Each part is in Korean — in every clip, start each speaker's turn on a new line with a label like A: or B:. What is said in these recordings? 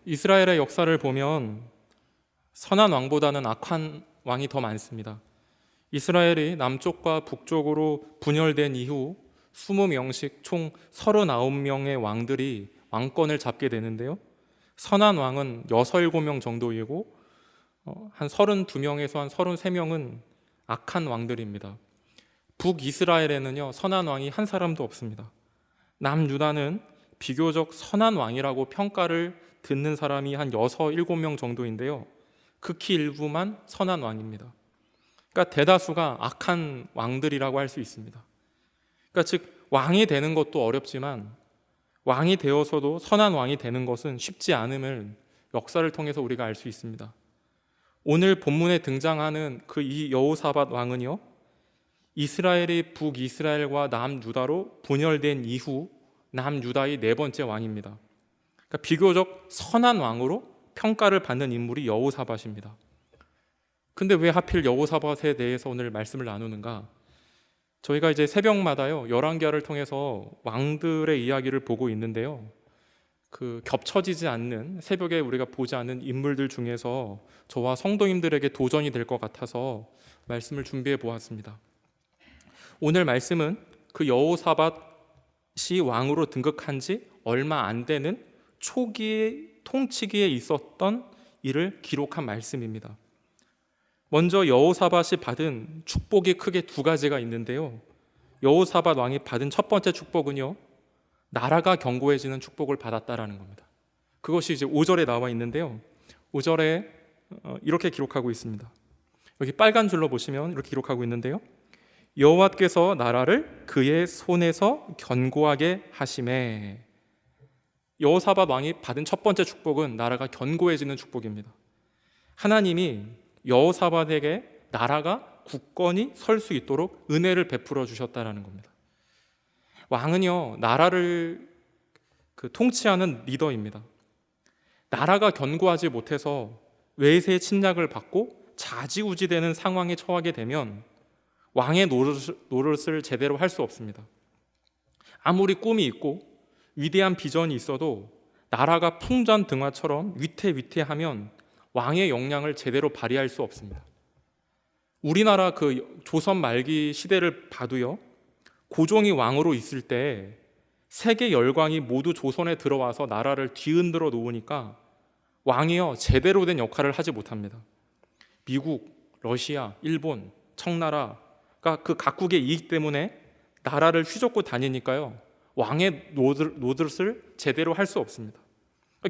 A: 이스라엘의 역사를 보면 선한 왕보다는 악한 왕이 더 많습니다. 이스라엘이 남쪽과 북쪽으로 분열된 이후 20명씩 총 39명의 왕들이 왕권을 잡게 되는데요. 선한 왕은 6, 7명 정도이고 한 32명에서 한 33명은 악한 왕들입니다. 북이스라엘에는요, 선한 왕이 한 사람도 없습니다. 남유다는 비교적 선한 왕이라고 평가를 듣는 사람이 한 6, 7명 정도인데요. 극히 일부만 선한 왕입니다. 그러니까 대다수가 악한 왕들이라고 할 수 있습니다. 그러니까 즉 왕이 되는 것도 어렵지만 왕이 되어서도 선한 왕이 되는 것은 쉽지 않음을 역사를 통해서 우리가 알 수 있습니다. 오늘 본문에 등장하는 그 이 여호사밧 왕은요, 이스라엘이 북이스라엘과 남유다로 분열된 이후 남유다의 4번째 왕입니다. 그러니까 비교적 선한 왕으로 평가를 받는 인물이 여호사밧입니다. 근데 왜 하필 여호사밧에 대해서 오늘 말씀을 나누는가? 저희가 이제 새벽마다요, 열왕기하를 통해서 왕들의 이야기를 보고 있는데요, 그 겹쳐지지 않는, 새벽에 우리가 보지 않는 인물들 중에서 저와 성도님들에게 도전이 될 것 같아서 말씀을 준비해 보았습니다. 오늘 말씀은 그 여호사밧이 왕으로 등극한 지 얼마 안 되는 초기의 통치기에 있었던 일을 기록한 말씀입니다. 먼저 여호사밧이 받은 축복이 크게 2가지가 있는데요. 여호사밧 왕이 받은 첫 번째 축복은요, 나라가 견고해지는 축복을 받았다라는 겁니다. 그것이 이제 5절에 나와 있는데요. 5절에 이렇게 기록하고 있습니다. 여기 빨간 줄로 보시면 이렇게 기록하고 있는데요. 여호와께서 나라를 그의 손에서 견고하게 하시매. 여호사밧 왕이 받은 첫 번째 축복은 나라가 견고해지는 축복입니다. 하나님이 여호사밧에게 나라가 굳건히 설 수 있도록 은혜를 베풀어 주셨다라는 겁니다. 왕은요, 나라를 통치하는 리더입니다. 나라가 견고하지 못해서 외세의 침략을 받고 좌지우지되는 상황에 처하게 되면 왕의 노릇을 제대로 할 수 없습니다. 아무리 꿈이 있고 위대한 비전이 있어도 나라가 풍전등화처럼 위태위태하면 왕의 역량을 제대로 발휘할 수 없습니다. 우리나라 그 조선 말기 시대를 봐도요, 고종이 왕으로 있을 때 세계 열강이 모두 조선에 들어와서 나라를 뒤흔들어 놓으니까 왕이요, 제대로 된 역할을 하지 못합니다. 미국, 러시아, 일본, 청나라가 그 각국의 이익 때문에 나라를 휘젓고 다니니까요, 왕의 노릇을 제대로 할 수 없습니다.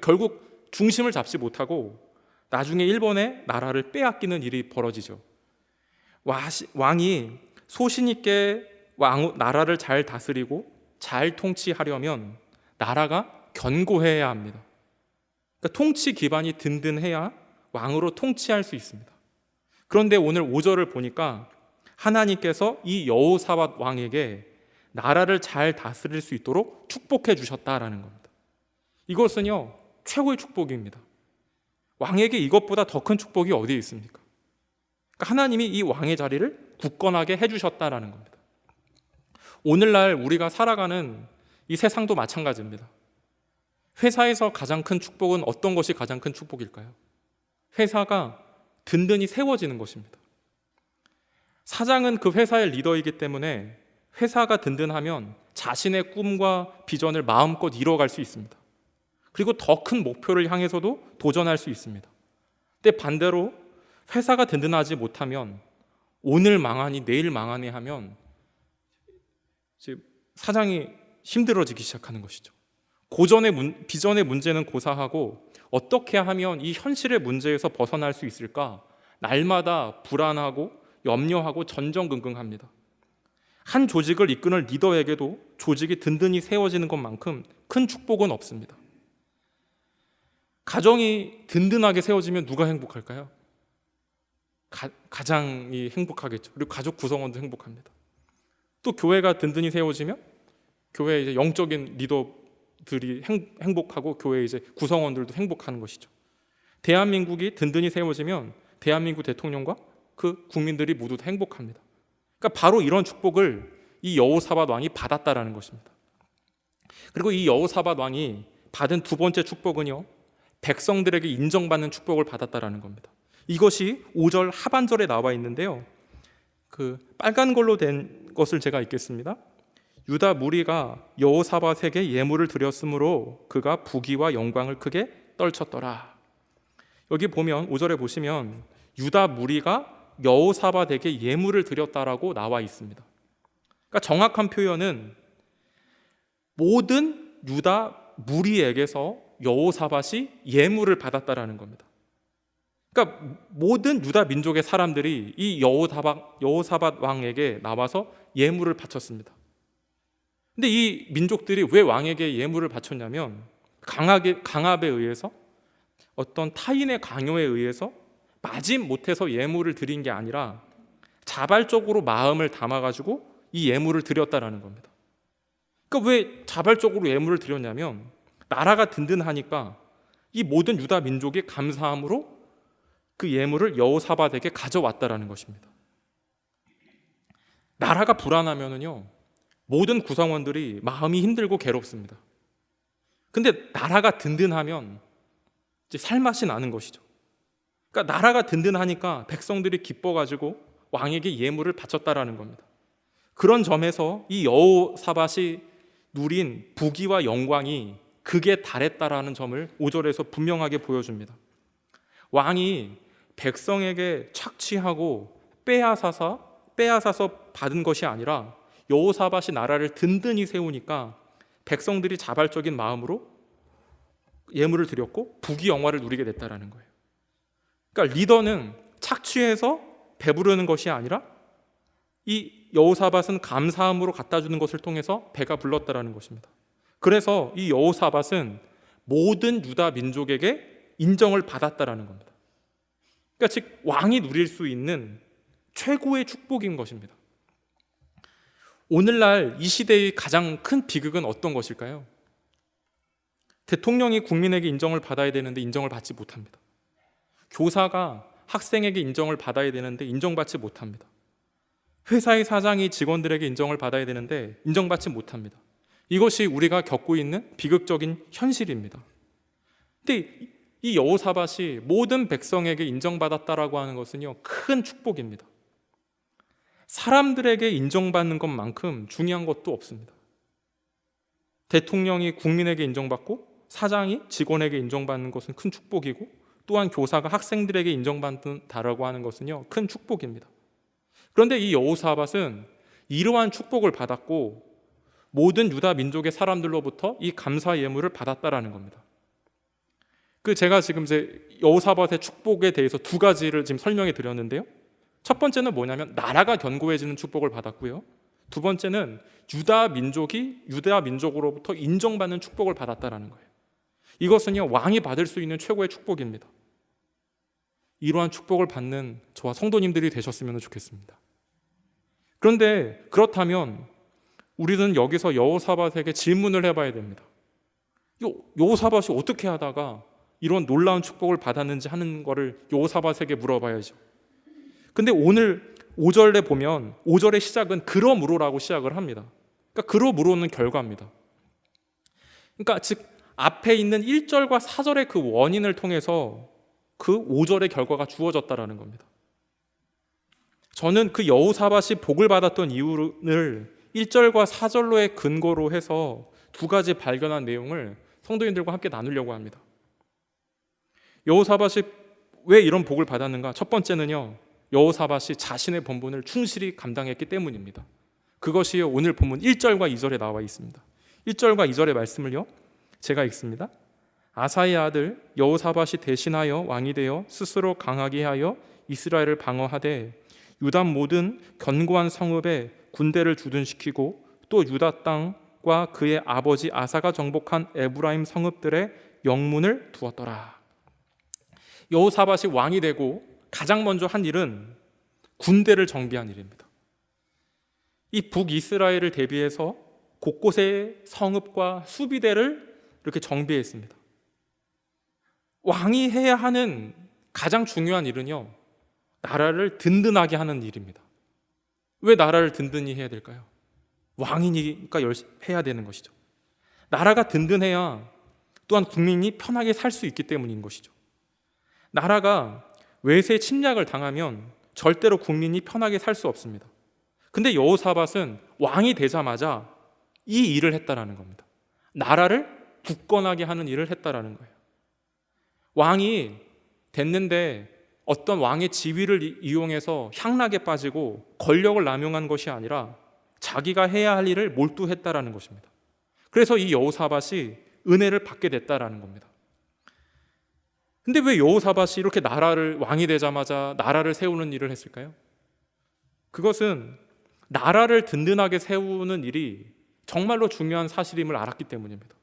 A: 결국 중심을 잡지 못하고 나중에 일본의 나라를 빼앗기는 일이 벌어지죠. 왕이 소신 있게 나라를 잘 다스리고 잘 통치하려면 나라가 견고해야 합니다. 그러니까 통치 기반이 든든해야 왕으로 통치할 수 있습니다. 그런데 오늘 5절을 보니까 하나님께서 이 여호사밧 왕에게 나라를 잘 다스릴 수 있도록 축복해 주셨다라는 겁니다. 이것은요, 최고의 축복입니다. 왕에게 이것보다 더 큰 축복이 어디에 있습니까? 그러니까 하나님이 이 왕의 자리를 굳건하게 해주셨다라는 겁니다. 오늘날 우리가 살아가는 이 세상도 마찬가지입니다. 회사에서 가장 큰 축복은 어떤 것이 가장 큰 축복일까요? 회사가 든든히 세워지는 것입니다. 사장은 그 회사의 리더이기 때문에 회사가 든든하면 자신의 꿈과 비전을 마음껏 이뤄갈 수 있습니다. 그리고 더 큰 목표를 향해서도 도전할 수 있습니다. 근데 반대로 회사가 든든하지 못하면 오늘 망하니 내일 망하니 하면 사장이 힘들어지기 시작하는 것이죠. 비전의 문제는 고사하고 어떻게 하면 이 현실의 문제에서 벗어날 수 있을까? 날마다 불안하고 염려하고 전전긍긍합니다. 한 조직을 이끄는 리더에게도 조직이 든든히 세워지는 것만큼 큰 축복은 없습니다. 가정이 든든하게 세워지면 누가 행복할까요? 가장이 행복하겠죠. 그리고 가족 구성원도 행복합니다. 또 교회가 든든히 세워지면 교회 이제 영적인 리더들이 행복하고 교회 이제 구성원들도 행복하는 것이죠. 대한민국이 든든히 세워지면 대한민국 대통령과 그 국민들이 모두 다 행복합니다. 그러니까 바로 이런 축복을 이 여호사밧 왕이 받았다라는 것입니다. 그리고 이 여호사밧 왕이 받은 2번째 축복은요, 백성들에게 인정받는 축복을 받았다라는 겁니다. 이것이 5절 하반절에 나와 있는데요. 그 빨간 걸로 된 것을 제가 읽겠습니다. 유다 무리가 여호사밧에게 예물을 드렸으므로 그가 부귀와 영광을 크게 떨쳤더라. 여기 보면 5절에 보시면 유다 무리가 여호사밧에게 예물을 드렸다라고 나와 있습니다. 그러니까 정확한 표현은 모든 유다 무리에게서 여호사밧이 예물을 받았다라는 겁니다. 그러니까 모든 유다 민족의 사람들이 이 여호사밧 왕에게 나와서 예물을 바쳤습니다. 근데 이 민족들이 왜 왕에게 예물을 바쳤냐면 강압에 의해서, 어떤 타인의 강요에 의해서 마지못해서 예물을 드린 게 아니라 자발적으로 마음을 담아가지고 이 예물을 드렸다라는 겁니다. 그러니까 왜 자발적으로 예물을 드렸냐면 나라가 든든하니까 이 모든 유다 민족이 감사함으로 그 예물을 여호사밧에게 가져왔다라는 것입니다. 나라가 불안하면은요, 모든 구성원들이 마음이 힘들고 괴롭습니다. 근데 나라가 든든하면 이제 살맛이 나는 것이죠. 그러니까 나라가 든든하니까 백성들이 기뻐가지고 왕에게 예물을 바쳤다라는 겁니다. 그런 점에서 이 여호사밧이 누린 부귀와 영광이 극에 달했다라는 점을 5절에서 분명하게 보여줍니다. 왕이 백성에게 착취하고 빼앗아서 받은 것이 아니라 여호사밧이 나라를 든든히 세우니까 백성들이 자발적인 마음으로 예물을 드렸고 부귀 영화를 누리게 됐다라는 거예요. 그러니까 리더는 착취해서 배부르는 것이 아니라 이 여호사밧은 감사함으로 갖다 주는 것을 통해서 배가 불렀다라는 것입니다. 그래서 이 여호사밧은 모든 유다 민족에게 인정을 받았다라는 겁니다. 그러니까 즉 왕이 누릴 수 있는 최고의 축복인 것입니다. 오늘날 이 시대의 가장 큰 비극은 어떤 것일까요? 대통령이 국민에게 인정을 받아야 되는데 인정을 받지 못합니다. 교사가 학생에게 인정을 받아야 되는데 인정받지 못합니다. 회사의 사장이 직원들에게 인정을 받아야 되는데 인정받지 못합니다. 이것이 우리가 겪고 있는 비극적인 현실입니다. 근데 이 여호사밧이 모든 백성에게 인정받았다라고 하는 것은요, 큰 축복입니다. 사람들에게 인정받는 것만큼 중요한 것도 없습니다. 대통령이 국민에게 인정받고 사장이 직원에게 인정받는 것은 큰 축복이고, 또한 교사가 학생들에게 인정받는다라고 하는 것은요, 큰 축복입니다. 그런데 이 여호사밧은 이러한 축복을 받았고 모든 유다 민족의 사람들로부터 이 감사 예물을 받았다라는 겁니다. 제가 지금 여호사밧의 축복에 대해서 두 가지를 지금 설명해 드렸는데요. 첫 번째는 뭐냐면 나라가 견고해지는 축복을 받았고요. 두 번째는 유다 민족으로부터 인정받는 축복을 받았다라는 거예요. 이것은요, 왕이 받을 수 있는 최고의 축복입니다. 이러한 축복을 받는 저와 성도님들이 되셨으면 좋겠습니다. 그런데 그렇다면 우리는 여기서 여호사밧에게 질문을 해봐야 됩니다. 여호사밧이 어떻게 하다가 이런 놀라운 축복을 받았는지 하는 거를 여호사밧에게 물어봐야죠. 근데 오늘 5절에 보면 5절의 시작은 그러므로라고 시작을 합니다. 그러니까 그러므로는 결과입니다. 그러니까 즉 앞에 있는 1절과 4절의 그 원인을 통해서 그 5절의 결과가 주어졌다라는 겁니다. 저는 그 여호사밧이 복을 받았던 이유를 1절과 4절로의 근거로 해서 두 가지 발견한 내용을 성도님들과 함께 나누려고 합니다. 여호사밧이 왜 이런 복을 받았는가? 첫 번째는요, 여호사밧이 자신의 본분을 충실히 감당했기 때문입니다. 그것이 오늘 본문 1절과 2절에 나와 있습니다. 1절과 2절의 말씀을요, 제가 읽습니다. 아사의 아들 여호사밧이 대신하여 왕이 되어 스스로 강하게 하여 이스라엘을 방어하되 유다 모든 견고한 성읍에 군대를 주둔시키고 또 유다 땅과 그의 아버지 아사가 정복한 에브라임 성읍들의 영문을 두었더라. 여호사밧이 왕이 되고 가장 먼저 한 일은 군대를 정비한 일입니다. 이 북이스라엘을 대비해서 곳곳에 성읍과 수비대를 이렇게 정비했습니다. 왕이 해야 하는 가장 중요한 일은요, 나라를 든든하게 하는 일입니다. 왜 나라를 든든히 해야 될까요? 왕이니까 해야 되는 것이죠. 나라가 든든해야 또한 국민이 편하게 살 수 있기 때문인 것이죠. 나라가 외세 침략을 당하면 절대로 국민이 편하게 살 수 없습니다. 근데 여호사밧은 왕이 되자마자 이 일을 했다라는 겁니다. 나라를 굳건하게 하는 일을 했다라는 거예요. 왕이 됐는데 어떤 왕의 지위를 이용해서 향락에 빠지고 권력을 남용한 것이 아니라 자기가 해야 할 일을 몰두했다라는 것입니다. 그래서 이 여호사밧이 은혜를 받게 됐다라는 겁니다. 근데 왜 여호사밧이 이렇게 왕이 되자마자 나라를 세우는 일을 했을까요? 그것은 나라를 든든하게 세우는 일이 정말로 중요한 사실임을 알았기 때문입니다.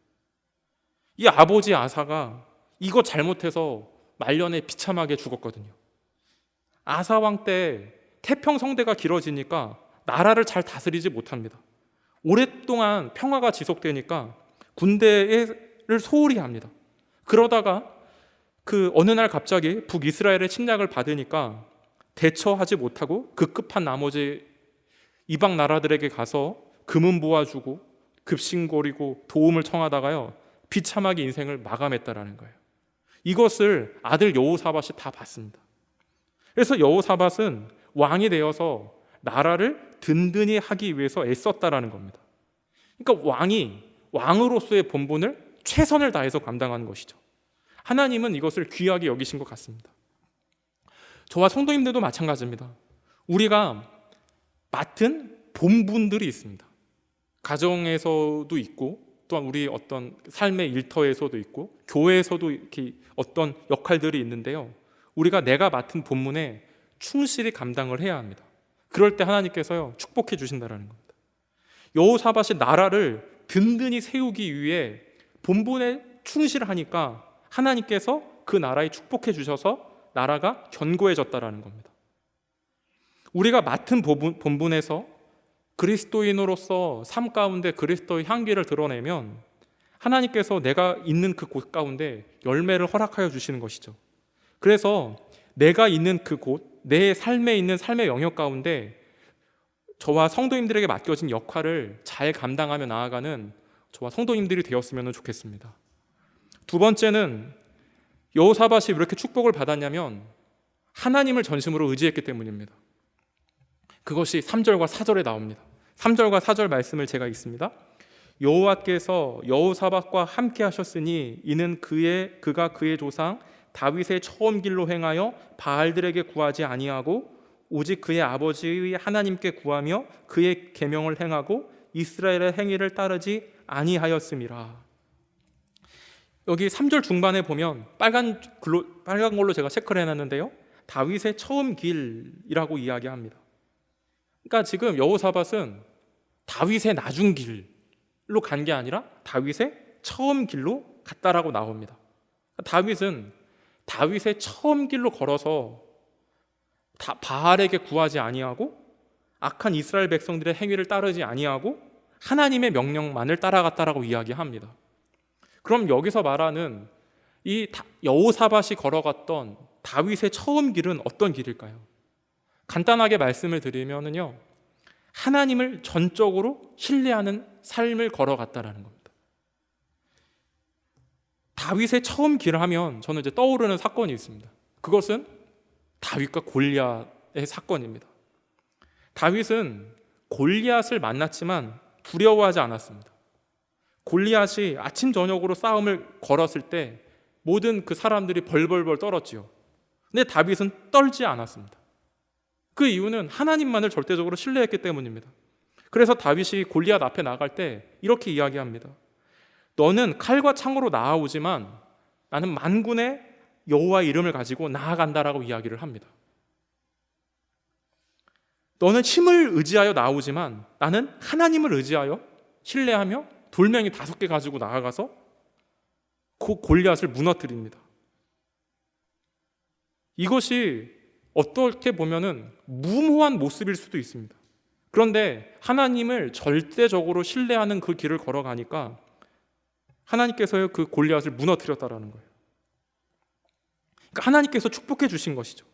A: 이 아버지 아사가 이거 잘못해서 말년에 비참하게 죽었거든요. 아사 왕 때 태평성대가 길어지니까 나라를 잘 다스리지 못합니다. 오랫동안 평화가 지속되니까 군대를 소홀히 합니다. 그러다가 어느 날 갑자기 북이스라엘의 침략을 받으니까 대처하지 못하고 급급한 나머지 이방 나라들에게 가서 금은 모아주고 급신거리고 도움을 청하다가요 비참하게 인생을 마감했다라는 거예요. 이것을 아들 여호사밧이 다 봤습니다. 그래서 여호사밧은 왕이 되어서 나라를 든든히 하기 위해서 애썼다라는 겁니다. 그러니까 왕으로서의 본분을 최선을 다해서 감당하는 것이죠. 하나님은 이것을 귀하게 여기신 것 같습니다. 저와 성도님들도 마찬가지입니다. 우리가 맡은 본분들이 있습니다. 가정에서도 있고 또한 우리 어떤 삶의 일터에서도 있고 교회에서도 이렇게 어떤 역할들이 있는데요. 우리가 내가 맡은 본분에 충실히 감당을 해야 합니다. 그럴 때 하나님께서요 축복해 주신다는 겁니다. 여호사밧이 나라를 든든히 세우기 위해 본분에 충실하니까 하나님께서 그 나라에 축복해 주셔서 나라가 견고해졌다라는 겁니다. 우리가 맡은 본분에서 그리스도인으로서 삶 가운데 그리스도의 향기를 드러내면 하나님께서 내가 있는 그 곳 가운데 열매를 허락하여 주시는 것이죠. 그래서 내가 있는 그 곳, 내 삶에 있는 삶의 영역 가운데 저와 성도님들에게 맡겨진 역할을 잘 감당하며 나아가는 저와 성도님들이 되었으면 좋겠습니다. 두 번째는 여호사밧이 왜 이렇게 축복을 받았냐면 하나님을 전심으로 의지했기 때문입니다. 그것이 3절과 4절에 나옵니다. 3절과 4절 말씀을 제가 읽습니다. 여호와께서 여호사밧과 함께 하셨으니 이는 그가 그의 조상 다윗의 처음 길로 행하여 바알들에게 구하지 아니하고 오직 그의 아버지의 하나님께 구하며 그의 계명을 행하고 이스라엘의 행위를 따르지 아니하였음이라. 여기 3절 중반에 보면 빨간 걸로 제가 체크를 해놨는데요. 다윗의 처음 길이라고 이야기합니다. 그러니까 지금 여호사밧은 다윗의 나중 길로 간 게 아니라 다윗의 처음 길로 갔다라고 나옵니다. 다윗은 다윗의 처음 길로 걸어서 바알에게 구하지 아니하고 악한 이스라엘 백성들의 행위를 따르지 아니하고 하나님의 명령만을 따라갔다라고 이야기합니다. 그럼 여기서 말하는 이 여호사밧이 걸어갔던 다윗의 처음 길은 어떤 길일까요? 간단하게 말씀을 드리면요, 하나님을 전적으로 신뢰하는 삶을 걸어갔다라는 겁니다. 다윗의 처음 길을 하면 저는 이제 떠오르는 사건이 있습니다. 그것은 다윗과 골리앗의 사건입니다. 다윗은 골리앗을 만났지만 두려워하지 않았습니다. 골리앗이 아침 저녁으로 싸움을 걸었을 때 모든 그 사람들이 벌벌벌 떨었지요. 근데 다윗은 떨지 않았습니다. 그 이유는 하나님만을 절대적으로 신뢰했기 때문입니다. 그래서 다윗이 골리앗 앞에 나갈 때 이렇게 이야기합니다. 너는 칼과 창으로 나아오지만 나는 만군의 여호와의 이름을 가지고 나아간다라고 이야기를 합니다. 너는 힘을 의지하여 나오지만 나는 하나님을 의지하여 신뢰하며 돌멩이 5개 가지고 나아가서 그 골리앗을 무너뜨립니다. 이것이 어떻게 보면은 무모한 모습일 수도 있습니다. 그런데 하나님을 절대적으로 신뢰하는 그 길을 걸어가니까 하나님께서 그 골리앗을 무너뜨렸다라는 거예요. 그러니까 하나님께서 축복해 주신 것이죠.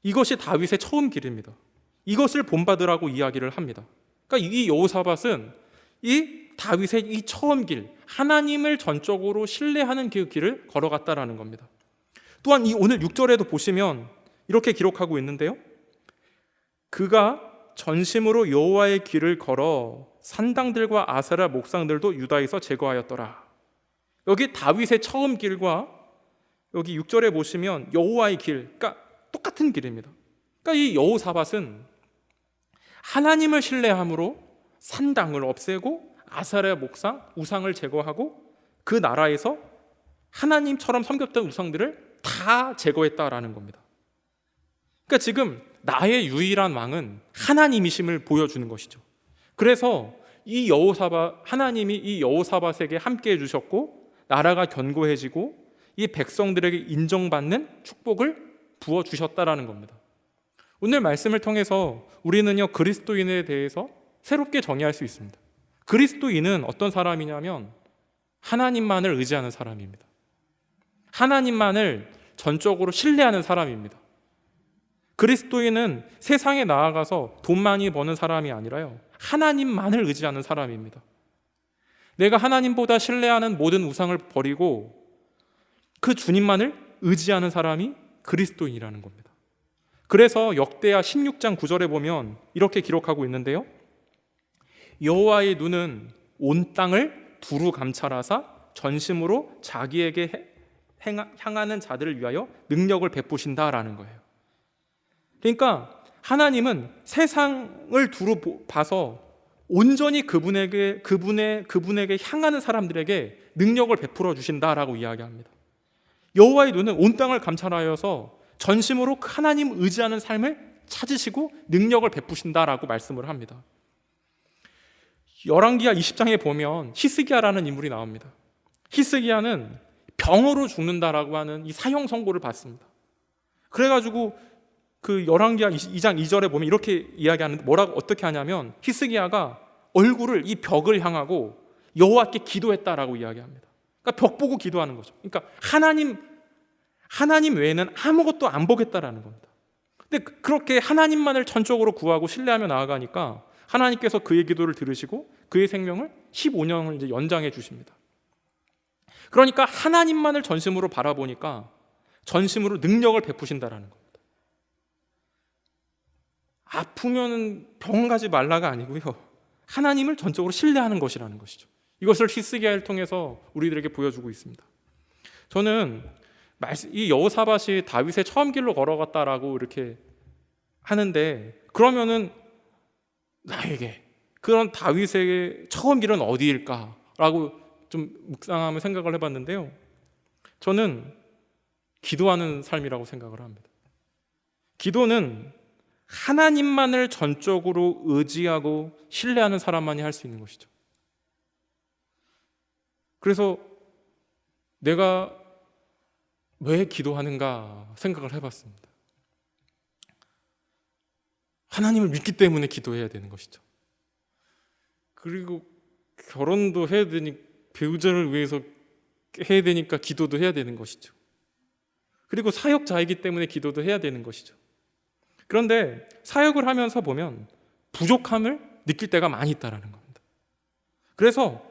A: 이것이 다윗의 처음 길입니다. 이것을 본받으라고 이야기를 합니다. 그러니까 이 여호사밧은 이 다윗의 이 처음 길, 하나님을 전적으로 신뢰하는 그 길을 걸어갔다라는 겁니다. 또한 이 오늘 6절에도 보시면 이렇게 기록하고 있는데요. 그가 전심으로 여호와의 길을 걸어 산당들과 아세라 목상들도 유다에서 제거하였더라. 여기 다윗의 처음 길과 여기 6절에 보시면 여호와의 길, 그러니까 똑같은 길입니다. 그러니까 이 여호사밧은 하나님을 신뢰함으로 산당을 없애고 아세라 목상, 우상을 제거하고 그 나라에서 하나님처럼 섬겼던 우상들을 다 제거했다라는 겁니다. 그러니까 지금 나의 유일한 왕은 하나님이심을 보여주는 것이죠. 그래서 이 여호사밧, 하나님이 이 여호사밧에게 함께 해주셨고 나라가 견고해지고 이 백성들에게 인정받는 축복을 부어주셨다라는 겁니다. 오늘 말씀을 통해서 우리는요 그리스도인에 대해서 새롭게 정의할 수 있습니다. 그리스도인은 어떤 사람이냐면 하나님만을 의지하는 사람입니다. 하나님만을 전적으로 신뢰하는 사람입니다. 그리스도인은 세상에 나아가서 돈 많이 버는 사람이 아니라요 하나님만을 의지하는 사람입니다. 내가 하나님보다 신뢰하는 모든 우상을 버리고 그 주님만을 의지하는 사람이 그리스도인이라는 겁니다. 그래서 역대하 16장 9절에 보면 이렇게 기록하고 있는데요. 여호와의 눈은 온 땅을 두루 감찰하사 전심으로 자기에게 향하는 자들을 위하여 능력을 베푸신다라는 거예요. 그러니까 하나님은 세상을 두루 봐서 온전히 그분에게 향하는 사람들에게 능력을 베풀어 주신다라고 이야기합니다. 여호와의 눈은 온 땅을 감찰하여서 전심으로 하나님 의지하는 삶을 찾으시고 능력을 베푸신다라고 말씀을 합니다. 열왕기하 20장에 보면 히스기야라는 인물이 나옵니다. 히스기야는 병으로 죽는다라고 하는 이 사형 선고를 받습니다. 그래가지고 그 열왕기하 2장 2절에 보면 이렇게 이야기하는데 뭐라고 어떻게 하냐면 히스기야가 얼굴을 이 벽을 향하고 여호와께 기도했다라고 이야기합니다. 그러니까 벽 보고 기도하는 거죠. 그러니까 하나님 외에는 아무것도 안 보겠다라는 겁니다. 근데 그렇게 하나님만을 전적으로 구하고 신뢰하며 나아가니까 하나님께서 그의 기도를 들으시고 그의 생명을 15년을 이제 연장해 주십니다. 그러니까 하나님만을 전심으로 바라보니까 전심으로 능력을 베푸신다라는 겁니다. 아프면 병 가지 말라가 아니고요. 하나님을 전적으로 신뢰하는 것이라는 것이죠. 이것을 히스기야를 통해서 우리들에게 보여주고 있습니다. 저는 이 여호사밧이 다윗의 처음 길로 걸어갔다라고 이렇게 하는데 그러면은 나에게 그런 다윗의 처음 길은 어디일까라고 좀 묵상하며 생각을 해봤는데요. 저는 기도하는 삶이라고 생각을 합니다. 기도는 하나님만을 전적으로 의지하고 신뢰하는 사람만이 할 수 있는 것이죠. 그래서 내가 왜 기도하는가 생각을 해봤습니다. 하나님을 믿기 때문에 기도해야 되는 것이죠. 그리고 결혼도 해야 되니 배우자를 위해서 해야 되니까 기도도 해야 되는 것이죠. 그리고 사역자이기 때문에 기도도 해야 되는 것이죠. 그런데 사역을 하면서 보면 부족함을 느낄 때가 많이 있다는 겁니다. 그래서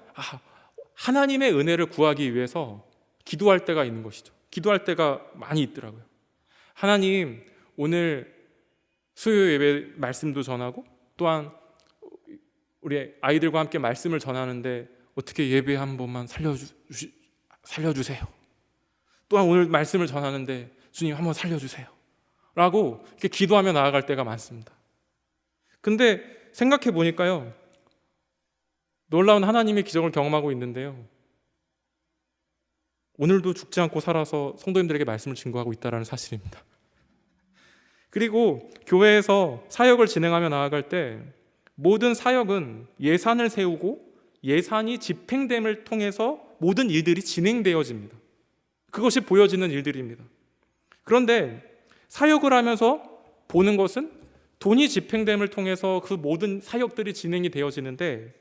A: 하나님의 은혜를 구하기 위해서 기도할 때가 있는 것이죠. 기도할 때가 많이 있더라고요. 하나님, 오늘 수요 예배 말씀도 전하고 또한 우리 아이들과 함께 말씀을 전하는데 어떻게 예배 한 번만 살려주세요. 또한 오늘 말씀을 전하는데 주님 한번 살려주세요. 라고 이렇게 기도하며 나아갈 때가 많습니다. 근데 생각해 보니까요, 놀라운 하나님의 기적을 경험하고 있는데요. 오늘도 죽지 않고 살아서 성도님들에게 말씀을 증거하고 있다는 사실입니다. 그리고 교회에서 사역을 진행하며 나아갈 때 모든 사역은 예산을 세우고 예산이 집행됨을 통해서 모든 일들이 진행되어집니다. 그것이 보여지는 일들입니다. 그런데 사역을 하면서 보는 것은 돈이 집행됨을 통해서 그 모든 사역들이 진행이 되어지는데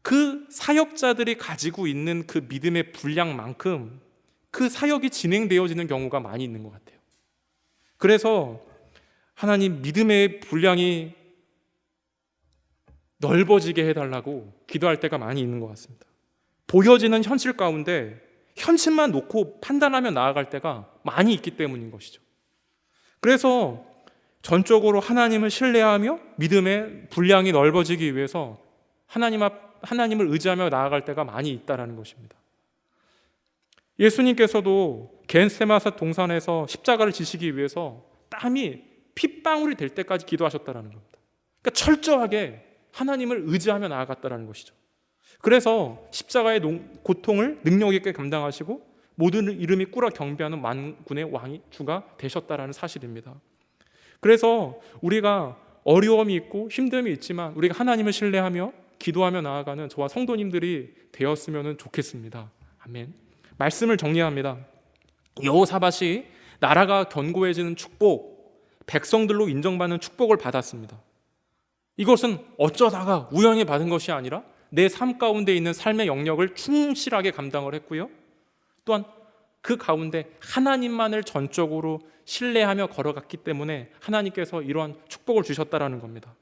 A: 그 사역자들이 가지고 있는 그 믿음의 분량만큼 그 사역이 진행되어지는 경우가 많이 있는 것 같아요. 그래서 하나님 믿음의 분량이 넓어지게 해달라고 기도할 때가 많이 있는 것 같습니다. 보여지는 현실 가운데 현실만 놓고 판단하며 나아갈 때가 많이 있기 때문인 것이죠. 그래서 전적으로 하나님을 신뢰하며 믿음의 분량이 넓어지기 위해서 하나님을 의지하며 나아갈 때가 많이 있다는 것입니다. 예수님께서도 겟세마네 동산에서 십자가를 지시기 위해서 땀이 핏방울이 될 때까지 기도하셨다는 겁니다. 그러니까 철저하게 하나님을 의지하며 나아갔다는 것이죠. 그래서 십자가의 고통을 능력 있게 감당하시고 모든 이름이 꿇어 경배하는 만군의 왕이 주가 되셨다는 사실입니다. 그래서 우리가 어려움이 있고 힘듦이 있지만 우리가 하나님을 신뢰하며 기도하며 나아가는 저와 성도님들이 되었으면 좋겠습니다. 아멘. 말씀을 정리합니다. 여호사밧이 나라가 견고해지는 축복, 백성들로 인정받는 축복을 받았습니다. 이것은 어쩌다가 우연히 받은 것이 아니라 내 삶 가운데 있는 삶의 영역을 충실하게 감당을 했고요. 또한 그 가운데 하나님만을 전적으로 신뢰하며 걸어갔기 때문에 하나님께서 이러한 축복을 주셨다라는 겁니다.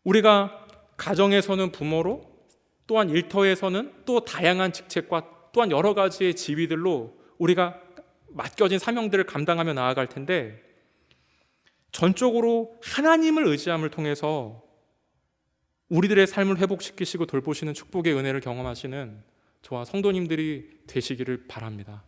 A: 우리가 가정에서는 부모로, 또한 일터에서는 또 다양한 직책과 또한 여러 가지의 지위들로 우리가 맡겨진 사명들을 감당하며 나아갈 텐데, 전적으로 하나님을 의지함을 통해서 우리들의 삶을 회복시키시고 돌보시는 축복의 은혜를 경험하시는 저와 성도님들이 되시기를 바랍니다.